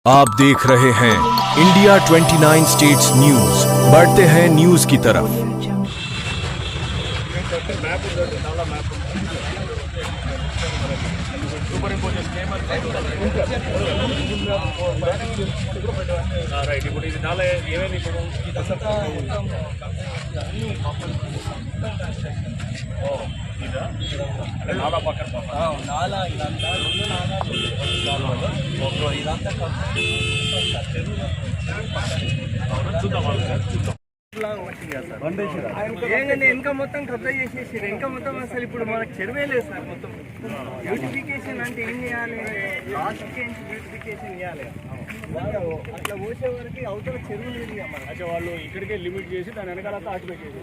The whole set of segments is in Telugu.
आप देख रहे हैं इंडिया 29 स्टेट्स न्यूज। बढ़ते हैं न्यूज की तरफ। ఇప్పుడు ఇది నాలా ఏమైంది ఇప్పుడు నాలా పక్కన నాలా ఇదంతా ఇదంతా చూద్దాం ఇంకా మొత్తం కబ్జా చేసేసారు. ఇంకా మొత్తం అసలు ఇప్పుడు మనకు చెరువే లేదు సార్. మొత్తం బ్యూటిఫికేషన్ అంటే ఏం చేయాలి? లాస్ట్కి బ్యూటిఫికేషన్ చేయాలి. అట్లా పోసే వరకు అవతల చెరువు లేదు. అంటే వాళ్ళు ఇక్కడికే లిమిట్ చేసి దాని వెనకాల ఆటి పెట్టేసి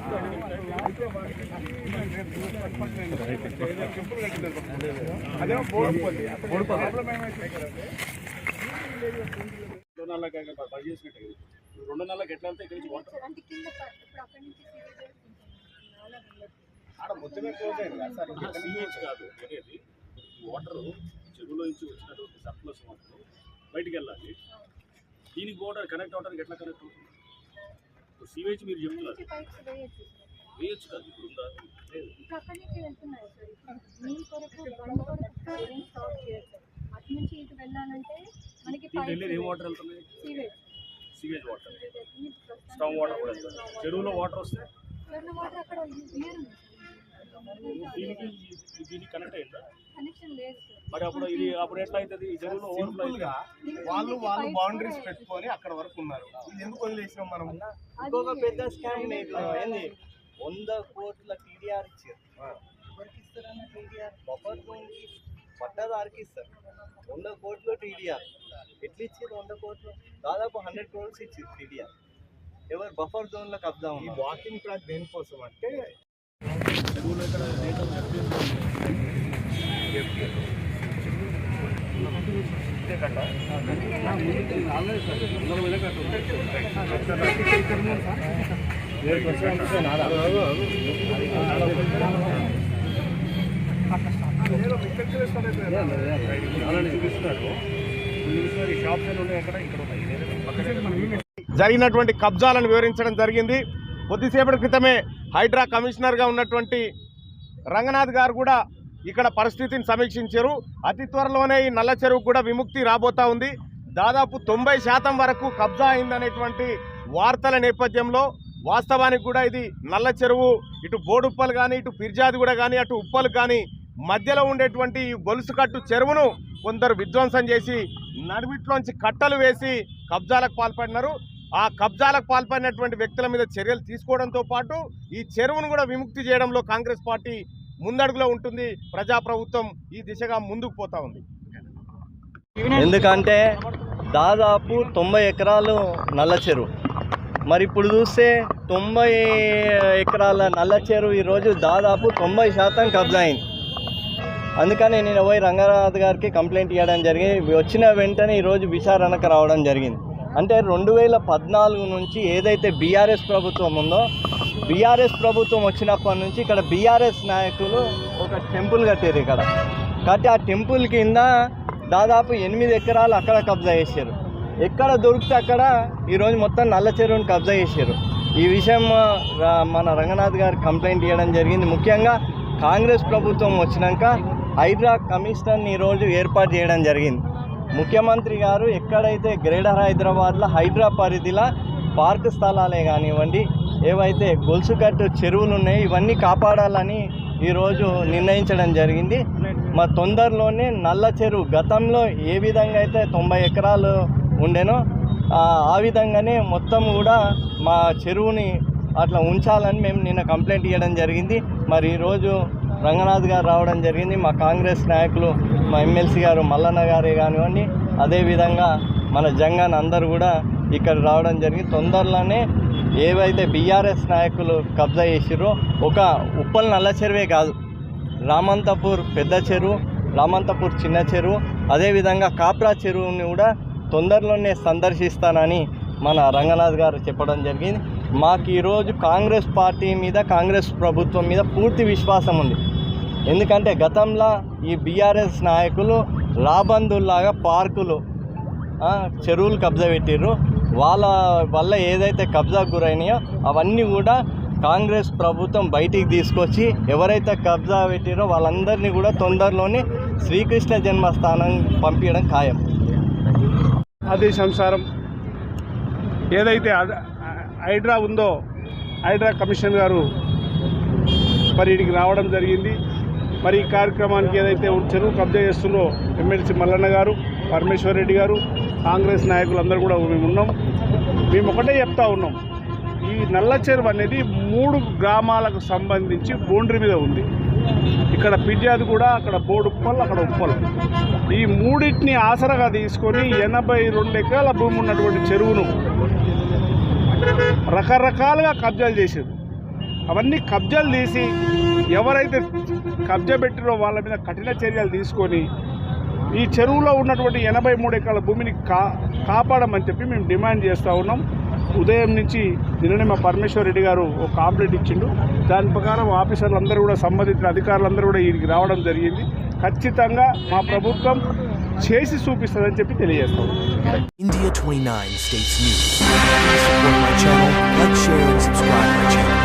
అదే పని చేసినట్టు 2 నెలలకు ఎట్లా వెళ్తే ఇక్కడ నుంచి వాటర్ ఆడ మొత్తమే క్లోజ్ అయింది కదా సార్. సీవేజ్ కాదు అనేది వాటర్ చెరువులో నుంచి వచ్చినటువంటి సర్ప్లస్ వాటర్ బయటికి వెళ్ళాలి. దీనికి వాటర్ కనెక్ట్ అవడానికి ఎట్లా కనెక్ట్ అవుతుంది? ఇప్పుడు సీవేజ్ మీరు చెప్తున్నారు వేయచ్చు కాదు. ఇప్పుడు ఉందా? వెళ్ళేది ఏ వాటర్ వెళ్తున్నాయి? సీవేజ్ వాటర్, స్టవ్ వాటర్ కూడా వెళ్తుంది. చెరువులో వాటర్ వస్తే దీనికి కనెక్ట్ అయిందా? మరి అప్పుడు ఇది అప్పుడు ఎట్లా అవుతుంది? ఈ చెరువులో వాళ్ళు బౌండరీస్ పెట్టుకొని అక్కడ వరకు ఉన్నారు. ఇది ఎందుకు వదిలేసినాం మనం? ఇంకొక పెద్ద స్కామ్ ఏంది? 100 కోట్ల టీడీఆర్ ఇచ్చారు. ఎవరికి ఇస్తారన్న టీడీఆర్? బఫర్ జోన్కి పట్టదారికి ఇస్తారు. 100 కోట్లు టీడీఆర్ ఎట్లా ఇచ్చారు? 100 కోట్లు దాదాపు 100 crores ఇచ్చారు టీడీఆర్. ఎవరు బఫర్ జోన్లో కబ్జా ఉంది. వాకింగ్ ట్రాక్ దేనికోసం అంటే చెరువులో ఇక్కడ జరిగినటువంటి కబ్జాలను వివరించడం జరిగింది. కొద్దిసేపటి క్రితమే హైడ్రా కమిషనర్గా ఉన్నటువంటి రంగనాథ్ గారు కూడా ఇక్కడ పరిస్థితిని సమీక్షించారు. అతి త్వరలోనే ఈ నల్ల చెరువు కూడా విముక్తి రాబోతా ఉంది. దాదాపు 90% వరకు కబ్జా అయిందనేటువంటి వార్తల నేపథ్యంలో వాస్తవానికి కూడా ఇది నల్ల చెరువు ఇటు బోడుప్పలు కానీ ఇటు పిర్జాదిగూడ కానీ అటు ఉప్పలు కానీ మధ్యలో ఉండేటువంటి ఈ గొలుసు కట్టు చెరువును కొందరు విధ్వంసం చేసి నడిమిట్లోంచి కట్టలు వేసి కబ్జాలకు పాల్పడినారు. ఆ కబ్జాలకు పాల్పడినటువంటి వ్యక్తుల మీద చర్యలు తీసుకోవడంతో పాటు ఈ చెరువును కూడా విముక్తి చేయడంలో కాంగ్రెస్ పార్టీ ముందడుగులో ఉంటుంది. ప్రజాప్రభుత్వం ఈ దిశగా ముందుకు పోతా ఉంది. ఎందుకంటే దాదాపు 90 ఎకరాలు నల్ల చెరువు. మరి ఇప్పుడు చూస్తే 90 ఎకరాల నల్ల చెరువు ఈరోజు దాదాపు 90% కబ్జా అయింది. అందుకని నేను పోయి రంగనాథ్ గారికి కంప్లైంట్ ఇవ్వడం జరిగింది. వచ్చిన వెంటనే ఈరోజు విచారణకు రావడం జరిగింది. అంటే 2014 నుంచి ఏదైతే బీఆర్ఎస్ ప్రభుత్వం ఉందో, బీఆర్ఎస్ ప్రభుత్వం వచ్చినప్పటి నుంచి ఇక్కడ బీఆర్ఎస్ నాయకులు ఒక టెంపుల్ కట్టారు. ఇక్కడ కట్టి ఆ టెంపుల్ కింద దాదాపు 8 ఎకరాలు అక్కడ కబ్జా చేశారు. ఎక్కడ దొరికితే అక్కడ ఈరోజు మొత్తం నల్ల చెరువుని కబ్జా చేశారు. ఈ విషయం మన రంగనాథ్ గారు కంప్లైంట్ ఇవ్వడం జరిగింది. ముఖ్యంగా కాంగ్రెస్ ప్రభుత్వం వచ్చినాక హైడ్రా కమిషనర్ని ఈరోజు ఏర్పాటు చేయడం జరిగింది. ముఖ్యమంత్రి గారు ఎక్కడైతే గ్రేటర్ హైదరాబాద్లో హైడ్రా పరిధిలో పార్క్ స్థలాలే కానివ్వండి, ఏవైతే గొలుసుకట్టు చెరువులు ఉన్నాయో ఇవన్నీ కాపాడాలని ఈరోజు నిర్ణయించడం జరిగింది. మా తొందరలోనే నల్ల చెరువు గతంలో ఏ విధంగా అయితే 90 ఎకరాలు ఉండేనో ఆ విధంగానే మొత్తం కూడా మా చెరువుని అట్లా ఉంచాలని మేము నిన్న కంప్లైంట్ ఇవ్వడం జరిగింది. మరి ఈరోజు రంగనాథ్ గారు రావడం జరిగింది. మా కాంగ్రెస్ నాయకులు, మా ఎమ్మెల్సీ గారు మల్లన్న గారే కానివ్వండి, అదేవిధంగా మన జంగాన్ అందరూ కూడా ఇక్కడ రావడం జరిగింది. తొందరలోనే ఏవైతే బీఆర్ఎస్ నాయకులు కబ్జా చేసిరో ఒక ఉప్పల్ నల్ల చెరువే కాదు, రామంతపూర్ పెద్ద చెరువు, రామంతపూర్ చిన్న చెరువు, అదేవిధంగా కాప్రా చెరువుని కూడా తొందరలోనే సందర్శిస్తానని మన రంగనాథ్ గారు చెప్పడం జరిగింది. మాకు ఈరోజు కాంగ్రెస్ పార్టీ మీద, కాంగ్రెస్ ప్రభుత్వం మీద పూర్తి విశ్వాసం ఉంది. ఎందుకంటే గతంలో ఈ బీఆర్ఎస్ నాయకులు రాబందుల్లాగా పార్కులు చెరువులు కబ్జా పెట్టిర్రు. వాళ్ళ వల్ల ఏదైతే కబ్జాకు గురైనాయో అవన్నీ కూడా కాంగ్రెస్ ప్రభుత్వం బయటికి తీసుకొచ్చి ఎవరైతే కబ్జా పెట్టిరో వాళ్ళందరినీ కూడా తొందరలోనే శ్రీకృష్ణ జన్మస్థానం పంపించడం ఖాయం. ఆదేశానుసారం ఏదైతే హైడ్రా ఉందో హైడ్రా కమిషన్ గారు మరి ఇక్కడికి రావడం జరిగింది. మరి ఈ కార్యక్రమానికి ఏదైతే చెరువు కబ్జా చేస్తుందో ఎమ్మెల్సీ మల్లన్న గారు, పరమేశ్వర్ రెడ్డి గారు, కాంగ్రెస్ నాయకులందరూ కూడా మేము ఉన్నాం. మేము ఒకటే చెప్తా ఉన్నాం, ఈ నల్ల చెరువు అనేది 3 గ్రామాలకు సంబంధించి బౌండరీ మీద ఉంది. ఇక్కడ పిడ్యాది కూడా, అక్కడ బోడుప్పల్, అక్కడ ఉప్పల్. ఈ మూడింటిని ఆసరగా తీసుకొని 82 ఎకరాల భూమి ఉన్నటువంటి చెరువును రకరకాలుగా కబ్జాలు చేశారు. అవన్నీ కబ్జాలు తీసి ఎవరైతే కబ్జా పెట్టిరో వాళ్ళ మీద కఠిన చర్యలు తీసుకొని ఈ చెరువులో ఉన్నటువంటి 83 ఎకరాల భూమిని కాపాడమని చెప్పి మేము డిమాండ్ చేస్తూ ఉన్నాం. ఉదయం నుంచి నిన్ననే మా పరమేశ్వర్ రెడ్డి గారు ఒక కాంప్లైంట్ ఇచ్చిండు. దాని ప్రకారం ఆఫీసర్లు అందరూ కూడా, సంబంధించిన అధికారులందరూ కూడా వీడికి రావడం జరిగింది. ఖచ్చితంగా మా ప్రభుత్వం చేసి చూపిస్తుందని చెప్పి తెలియజేస్తాం. India 29 States News. Please support my channel, like, share and subscribe my channel.